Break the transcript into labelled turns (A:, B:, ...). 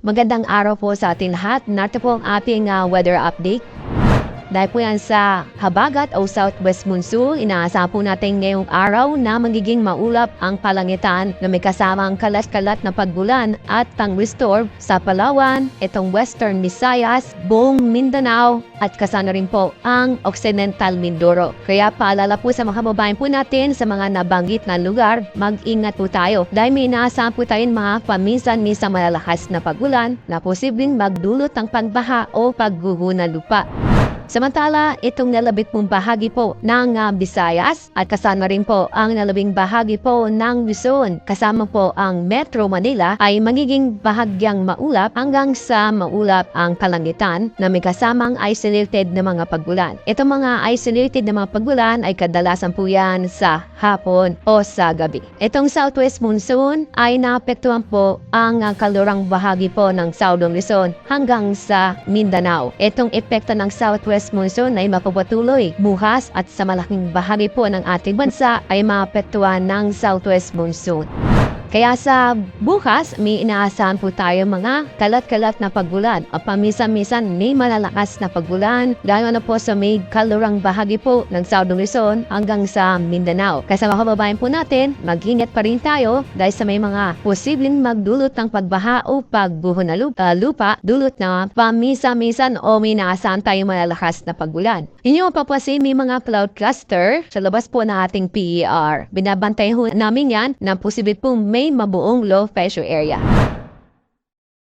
A: Magandang araw po sa ating lahat. Narito po ang ating weather update. Dahil po yan sa habagat o southwest monsoon, inaasahan po natin ngayong araw na magiging maulap ang palangitan na may kasamang kalat-kalat na pagbulan at thunderstorm sa Palawan, itong Western Visayas, buong Mindanao at kasama rin po ang Occidental Mindoro. Kaya paalala po sa mga kababayan po natin sa mga nabanggit na lugar, mag-ingat po tayo dahil may inaasahan po tayong mga paminsan-minsan malalakas na pagbulan na posibleng magdulot ng pagbaha o pagguho ng lupa. Samantala, itong nalabit pong bahagi po ng Visayas at kasama rin po ang nalabing bahagi po ng Luzon, kasama po ang Metro Manila ay magiging bahagyang maulap hanggang sa maulap ang kalangitan na may kasamang isolated na mga pagbulan. Itong mga isolated na mga pagbulan ay kadalasan po yan sa hapon o sa gabi. Itong southwest monsoon ay naapektuhan po ang kalurang bahagi po ng Southern Luzon hanggang sa Mindanao. Itong epekto ng southwest monsoon ay mapapatuloy bukas at sa malaking bahagi po ng ating bansa ay maapektuhan ng southwest monsoon. Kaya sa bukas, may inaasahan po tayo mga kalat-kalat na pagbulan o paminsan-minsan may malalakas na pagbulan gano'n na po sa may kalurang bahagi po ng Southern Luzon hanggang sa Mindanao. Kaya sa mga kababayan po natin, mag-ingat pa rin tayo dahil sa may mga posibleng magdulot ng pagbaha o pagbuho na lupa, dulot na paminsan-minsan o may inaasahan tayo malalakas na pagbulan. Inyo papasin may mga cloud cluster sa labas po ng ating PER. Binabantay ho namin yan na posible po may mabuong low pressure area.